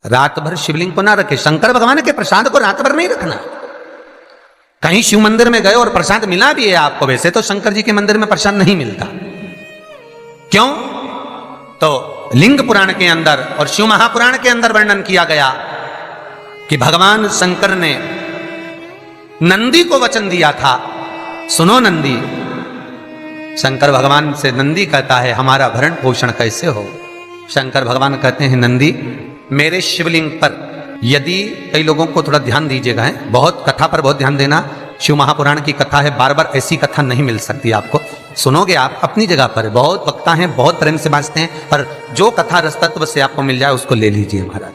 रात भर शिवलिंग को ना रखे। शंकर भगवान के प्रसाद को रात भर नहीं रखना। कहीं शिव मंदिर में गए और प्रसाद मिला भी है आपको, वैसे तो शंकर जी के मंदिर में प्रसाद नहीं मिलता। क्यों? तो लिंग पुराण के अंदर और शिव महापुराण के अंदर वर्णन किया गया कि भगवान शंकर ने नंदी को वचन दिया था, सुनो नंदी। शंकर भगवान से नंदी कहता है हमारा भरण पोषण कैसे हो। शंकर भगवान कहते हैं नंदी मेरे शिवलिंग पर यदि, कई लोगों को थोड़ा ध्यान दीजिएगा, है बहुत कथा पर बहुत ध्यान देना। शिव महापुराण की कथा है, बार बार ऐसी कथा नहीं मिल सकती आपको। सुनोगे आप अपनी जगह पर, बहुत वक्ता हैं, बहुत प्रेम से बांचते हैं, पर जो कथा रस तत्व से आपको मिल जाए उसको ले लीजिए महाराज।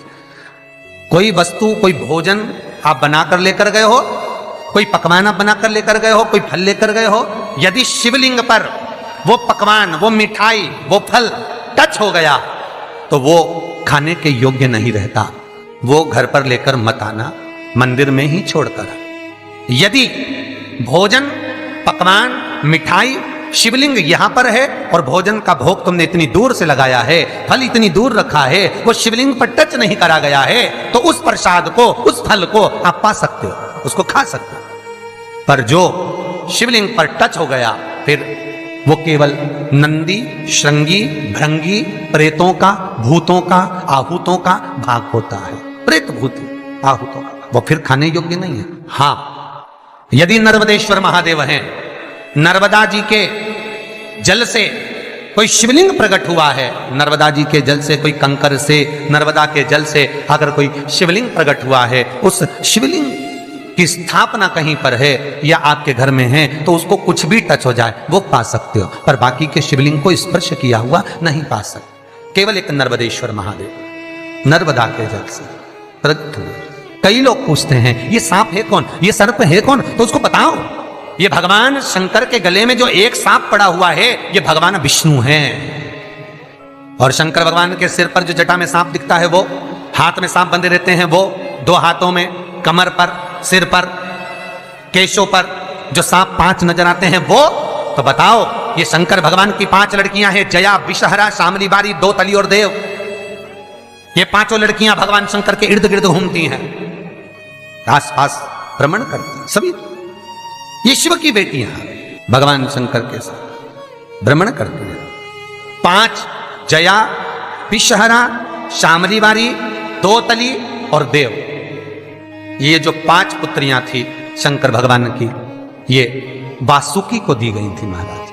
कोई वस्तु, कोई भोजन आप बनाकर लेकर गए हो, कोई पकवान आप बनाकर लेकर गए हो, कोई फल लेकर गए हो, यदि शिवलिंग पर वो पकवान, वो मिठाई, वो फल टच हो गया तो वो खाने के योग्य नहीं रहता। वो घर पर लेकर मत आना, मंदिर में ही छोड़कर। यदि भोजन, पकवान, मिठाई, शिवलिंग यहां पर है और भोजन का भोग तुमने इतनी दूर से लगाया है, फल इतनी दूर रखा है, वो शिवलिंग पर टच नहीं करा गया है, तो उस प्रसाद को, उस फल को आप पा सकते हो, उसको खा सकते हो। पर जो शिवलिंग पर टच हो गया फिर वो केवल नंदी, श्रृंगी, भृंगी, प्रेतों का, भूतों का, आहूतों का भाग होता है। प्रेत, भूत, आहूतों का वो फिर खाने योग्य नहीं है। हाँ, यदि नर्मदेश्वर महादेव हैं, नर्मदा जी के जल से कोई शिवलिंग प्रकट हुआ है, नर्मदा जी के जल से, कोई कंकर से, नर्मदा के जल से अगर कोई शिवलिंग प्रकट हुआ है, उस शिवलिंग की स्थापना कहीं पर है या आपके घर में है, तो उसको कुछ भी टच हो जाए वो पा सकते हो, पर बाकी के शिवलिंग को स्पर्श किया हुआ नहीं पा सकते। केवल एक नर्मदेश्वर महादेव नर्मदा के जल से प्रकट हुए। कई लोग पूछते हैं ये सांप है कौन, ये सर्प है कौन, तो उसको बताओ ये भगवान शंकर के गले में जो एक सांप पड़ा हुआ है ये भगवान विष्णु हैं। और शंकर भगवान के सिर पर जो जटा में सांप दिखता है, वो हाथ में सांप बंधे रहते हैं, वो दो हाथों में, कमर पर, सिर पर, केशों पर जो सांप 5 नजर आते हैं वो, तो बताओ ये शंकर भगवान की 5 लड़कियां हैं, जया, विषहरा, शामली बारी, दो तली और देव। ये 5 लड़कियां भगवान शंकर के इर्द गिर्द घूमती हैं, आस पास भ्रमण करती हैं सभी। ये शिव की बेटियां भगवान शंकर के साथ भ्रमण करती हैं। 5 जया, विषहरा, शामली बारी, दो तली और देव। ये जो 5 पुत्रियां थी शंकर भगवान की, ये वासुकी को दी गई थी महाराज,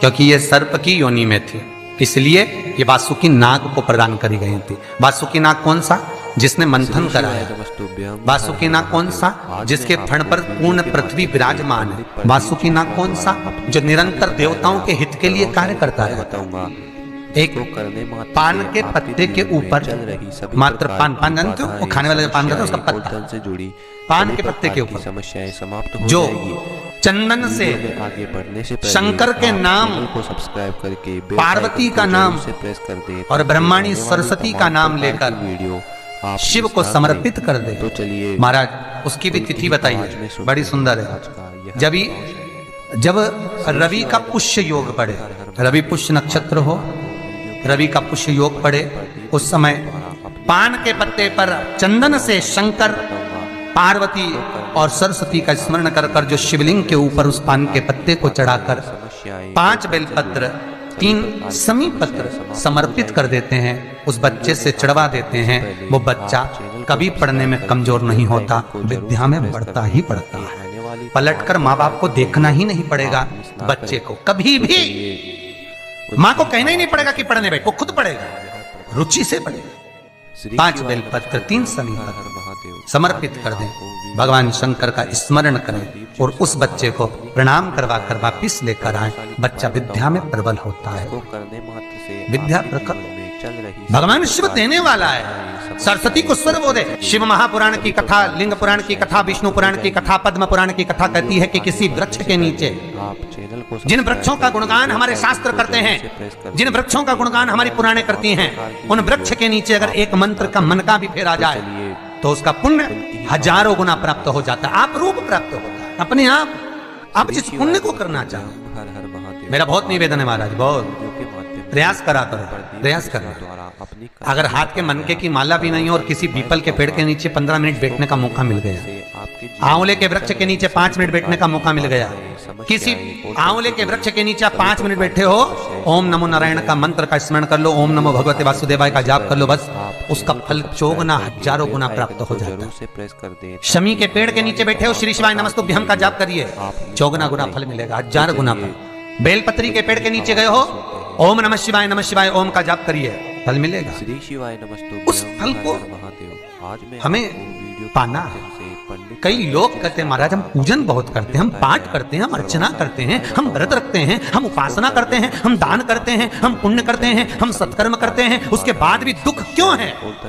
क्योंकि ये सर्प की योनि में थी, इसलिए ये वासुकी नाग को प्रदान करी गई थी। वासुकी नाग कौन सा? जिसने मंथन कराया। वासुकी नाग कौन सा? जिसके फण पर पूर्ण पृथ्वी विराजमान है। वासुकी नाग कौन सा? जो निरंतर देवताओं के हित के लिए कार्य करता है। एक पान के पत्ते के ऊपर, मात्र पान जानते हो, वो खाने वाले पान करते हैं, उसका पत्ता से जुड़ी पान के पत्ते के ऊपर समस्याएं समाप्त हो जो चंदन से आगे बढ़ने से शंकर के नाम को सब्सक्राइब करके पार्वती का नाम से प्रेस कर दे और ब्रह्माणी सरस्वती का नाम लेकर वीडियो शिव को समर्पित कर दे। तो चलिए महाराज उसकी भी तिथि बताइए, बड़ी सुंदर है। जब रवि का पुष्य योग पड़े, रवि पुष्य नक्षत्र हो, रवि का पुष्य योग पड़े, उस समय पान के पत्ते पर चंदन से शंकर, पार्वती और सरस्वती का स्मरण कर कर जो शिवलिंग के ऊपर उस पान के पत्ते को चढ़ाकर 5 बेलपत्र, 3 समी पत्र समर्पित कर देते हैं, उस बच्चे से चढ़वा देते हैं, वो बच्चा कभी पढ़ने में कमजोर नहीं होता, विद्या में बढ़ता ही बढ़ता है। पलटकर माँ बाप को देखना ही नहीं पड़ेगा, बच्चे को कभी भी माँ को कहना ही नहीं पड़ेगा कि पढ़ने बैठ, वो खुद पढ़ेगा, रुचि से पढ़ेगा। 5 बेलपत्र, 3 समी पत्र समर्पित कर दें, भगवान शंकर का स्मरण करें और उस बच्चे को प्रणाम करवा कर वापिस लेकर आए। बच्चा विद्या में प्रबल होता है, विद्या प्रखर। भगवान शिव देने वाला है, सरस्वती को स्वर वो दे। शिव महापुराण की कथा, लिंग पुराण की कथा, विष्णु पुराण की कथा, पद्म पुराण की कथा कहती है कि किसी वृक्ष के नीचे, जिन वृक्षों का गुणगान हमारे शास्त्र करते हैं, जिन वृक्षों का गुणगान हमारी पुराणे करती हैं, उन वृक्ष के नीचे अगर एक मंत्र का मन का भी फेरा जाए तो उसका पुण्य 1000 गुना प्राप्त हो जाता है, आप रूप प्राप्त होता है अपने आप जिस पुण्य को करना चाहो। मेरा बहुत निवेदन है महाराज, बहुत प्रयास करा करो, प्रयास करो। अगर हाथ के मनके की माला भी नहीं हो और किसी पीपल के पेड़ के नीचे 15 मिनट बैठने का मौका मिल गया, आंवले के वृक्ष के नीचे 5 मिनट बैठने का मौका मिल गया, किसी आंवले के वृक्ष के नीचे 5 मिनट बैठे हो, ओम नमो नारायण का मंत्र का स्मरण कर लो, ओम नमो भगवते वासुदेवाय का जाप कर लो, बस उसका फल चौगुना हजारों गुना प्राप्त हो जाता है। शमी के पेड़ के नीचे बैठे हो, श्री शिवाय नमस्तुभ्यम का जाप करिए, चौगुना गुना फल मिलेगा, 1000 गुना फल। बेलपत्री के पेड़ के नीचे गए हो, ओम नमः शिवाय ओम का जाप करिए, फल मिलेगा। श्री शिवाय नमस्तुभ्यम। उस फल को हमें पाना है। कई लोग कहते हैं महाराज हम पूजन बहुत करते हैं, हम पाठ करते हैं, हम अर्चना करते हैं, हम व्रत रखते हैं, हम उपासना करते हैं, हम दान करते हैं, हम पुण्य करते हैं, हम सत्कर्म करते हैं, उसके बाद भी दुख क्यों है?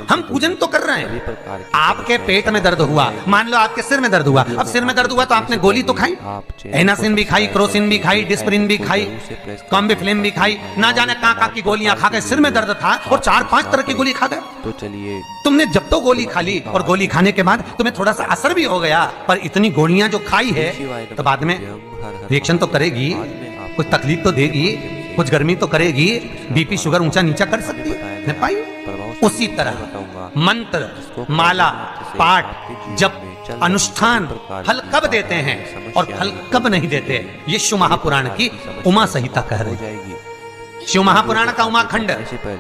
हम पूजन तो कर रहे हैं। आपके पेट में दर्द हुआ, मान लो आपके सिर में दर्द हुआ, अब सिर में दर्द हुआ तो आपने गोली तो खाई, एनासिन भी खाई, क्रोसिन भी खाई, डिस्प्रिन भी खाई, कॉम्बिफ्लेम भी खाई, ना जाने कहां की गोलियां खा गए, सिर में दर्द था और 4-5 तरह की गोली खा गए। तो चलिए तुमने जब तो गोली खा ली और गोली खाने के बाद तुम्हें थोड़ा सा असर भी हो गया, पर इतनी गोलियां जो खाई है तो बाद में रिएक्शन तो करेगी, कुछ तकलीफ तो देगी, कुछ गर्मी तो करेगी, बीपी शुगर ऊंचा नीचा कर सकती है पाई। उसी तरह मंत्र, माला, पाठ, जब अनुष्ठान फल कब देते हैं और फल कब नहीं देते, ये शिव महापुराण की उमा संहिता कह रही है। शिव महापुराण का उमा खंड,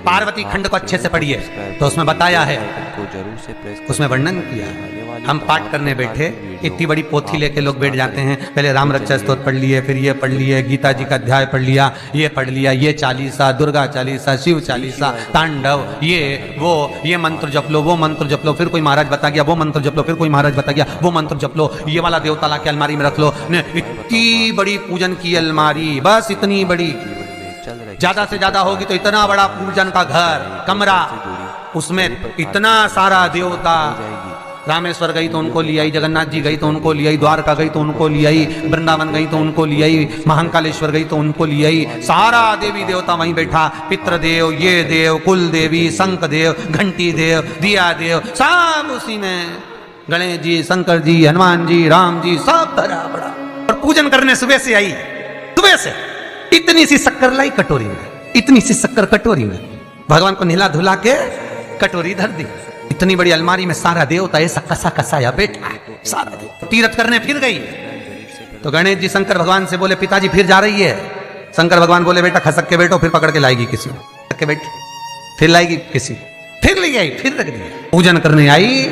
पार्वती खंड को अच्छे से पढ़िए तो उसमें बताया है, उसमें वर्णन किया। हम पाठ करने बैठे, इतनी बड़ी पोथी लेके लोग बैठ जाते हैं, पहले राम रक्षा स्तोत्र पढ़ लिए, फिर ये पढ़ लिए, गीता जी का अध्याय पढ़ लिया, ये पढ़ लिया, ये चालीसा, दुर्गा चालीसा, शिव चालीसा, तांडव, ये वो, ये मंत्र जप लो, वो मंत्र जप लो, फिर कोई महाराज बता गया वो मंत्र जप लो, फिर कोई महाराज बता गया वो मंत्र जप लो, ये वाला देवता ला के अलमारी में रख लो। इतनी बड़ी पूजन की अलमारी, बस इतनी बड़ी, ज्यादा से ज्यादा होगी तो इतना बड़ा पूजन का घर, कमरा, उसमें इतना सारा देवता। रामेश्वर गई तो उनको ले आई, जगन्नाथ जी गई तो उनको ले आई, द्वारका गई तो उनको ले आई, वृंदावन गई तो उनको ले आई, महाकालेश्वर गई तो उनको ले आई, सारा देवी देवता वहीं बैठा, पितृदेव, ये देव, कुल देवी, शंख देव, घंटी देव, दिया देव, सब उसी में, गणेश जी, शंकर जी, हनुमान जी, राम जी, सब धरा पड़ा। और पूजन करने सुबह से आई, सुबह से इतनी सी शक्कर लाई कटोरी में, इतनी सी शक्कर कटोरी में, भगवान को नहला धुला के कटोरी धर दी। इतनी बड़ी अलमारी में सारा देवता ऐसा कसा कसाया बैठा है, सारा देवता। तीर्थ करने फिर गई तो गणेश जी शंकर भगवान से बोले पिताजी फिर जा रही है। शंकर भगवान बोले बेटा खसक के बैठो, फिर पकड़ के लाएगी किसी को, के बैठ, फिर लाएगी किसी, फिर ले आई, फिर रख दिया। पूजन करने आई,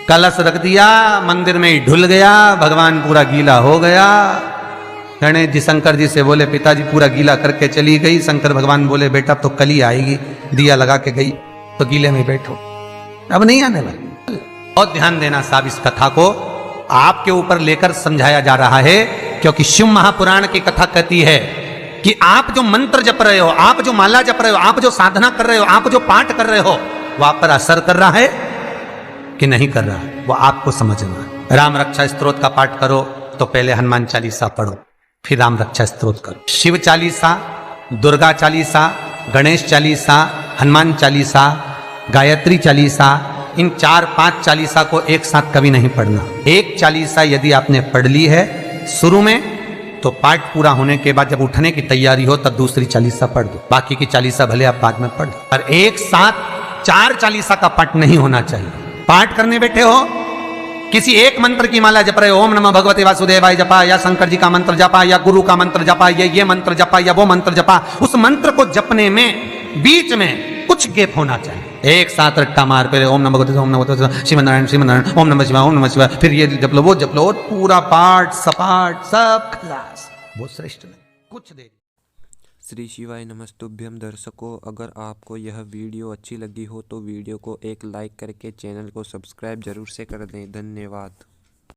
कलश रख दिया, मंदिर में ही ढुल गया, भगवान पूरा गीला हो गया। गणेश जी शंकर जी से बोले पिताजी पूरा गीला करके चली गई। शंकर भगवान बोले बेटा तो कल ही आएगी, दिया लगा के गई तो गीले में बैठो, अब नहीं आने वाली। और ध्यान देना साहब, इस कथा को आपके ऊपर लेकर समझाया जा रहा है, क्योंकि शिव महापुराण की कथा कहती है कि आप जो मंत्र जप रहे हो, आप जो माला जप रहे हो, आप जो साधना कर रहे हो, आप जो पाठ कर रहे हो, वो आप पर असर कर रहा है कि नहीं कर रहा है, वो आपको समझना है। राम रक्षा स्तोत्र का पाठ करो तो पहले हनुमान चालीसा पढ़ो, फिर राम रक्षा स्तोत्र करो। शिव चालीसा, दुर्गा चालीसा, गणेश चालीसा, हनुमान चालीसा, गायत्री चालीसा, इन 4-5 चालीसा को एक साथ कभी नहीं पढ़ना। एक चालीसा यदि आपने पढ़ ली है शुरू में, तो पाठ पूरा होने के बाद जब उठने की तैयारी हो तब दूसरी चालीसा पढ़ दो, बाकी की चालीसा भले आप बाद में पढ़ दो। पर एक साथ 4 चालीसा का पाठ नहीं होना चाहिए। पाठ करने बैठे हो, किसी एक मंत्र की माला जप रहे हो, ओम नमः भगवते वासुदेवाय जपा, या शंकर जी का मंत्र जपा, या गुरु का मंत्र जपा, या ये मंत्र जपा, या वो मंत्र जपा, उस मंत्र को जपने में बीच में कुछ गैप होना चाहिए। एक साथ रट्टा मार पे ओम नमः भगवते, ओम नमः भगवते, श्रीमन्नारायण श्रीमन्नारायण, ओम नमः शिवाय, ओम नमः शिवाय, फिर ये जप लो वो जप लो, और पूरा पाठ सपाट सब खलास, बहुत श्रेष्ठ नहीं कुछ दे। श्री शिवाय नमस्तुभ्यम। दर्शकों, अगर आपको यह वीडियो अच्छी लगी हो तो वीडियो को एक लाइक करके चैनल को सब्सक्राइब जरूर से कर दें। धन्यवाद।